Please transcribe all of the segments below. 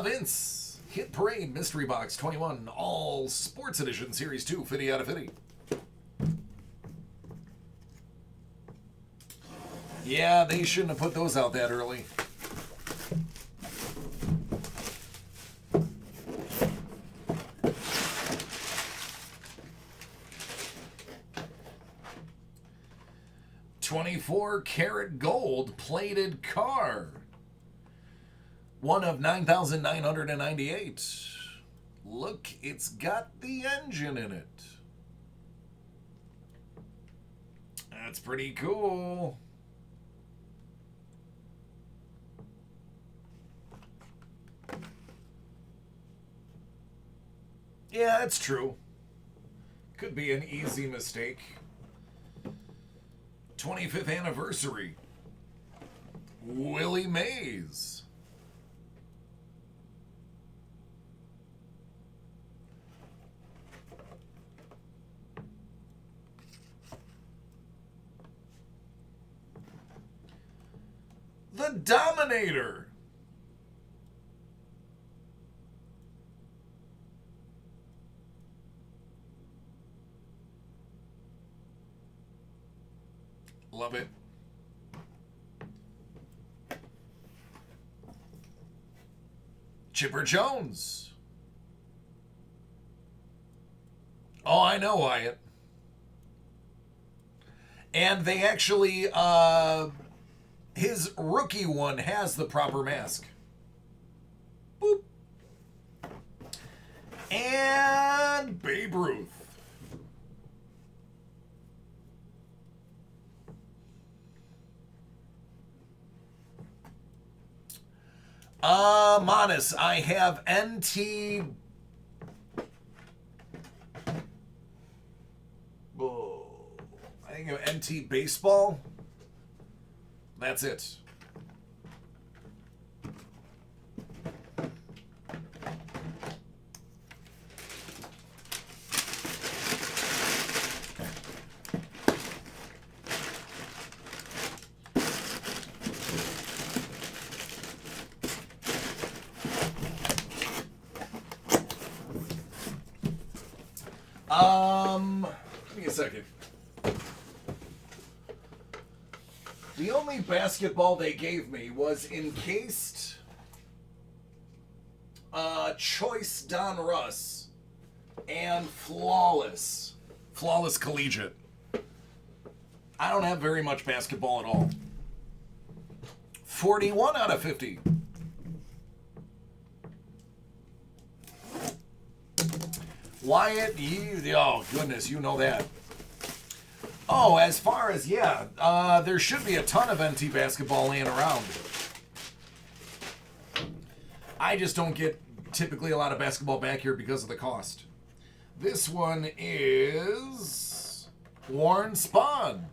Vince. Hit Parade Mystery Box 21. All Sports Edition Series 2. 50 out of 50. Yeah, they shouldn't have put those out that early. $24-karat gold plated car. One of 9,998. Look, it's got the engine in it. That's pretty cool. Yeah, it's true. Could be an easy mistake. 25th anniversary. Willie Mays. The Dominator. Love it. Chipper Jones. Oh, I know, Wyatt. And they actually, his rookie one has the proper mask. Boop. And Babe Ruth. Monis, I have NT. Oh, I think of NT baseball. That's it. Give me a second. The only basketball they gave me was encased Choice Don Russ and Flawless Collegiate. I don't have very much basketball at all. 41 out of 50. Wyatt, oh goodness, you know that. Oh, as far as, yeah, there should be a ton of NT basketball laying around. I just don't get typically a lot of basketball back here because of the cost. This one is Warren Spahn.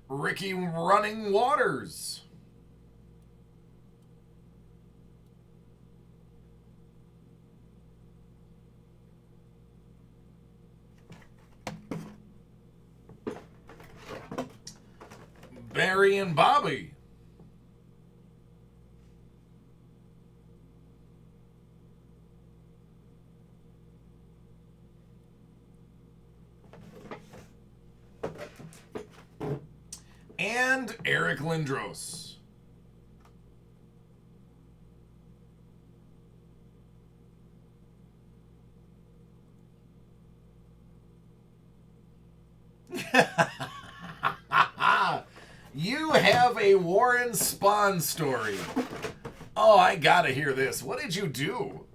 Ricky Running Waters. Barry and Bobby. And Eric Lindros. You have a Warren Spahn story. Oh, I gotta hear this. What did you do?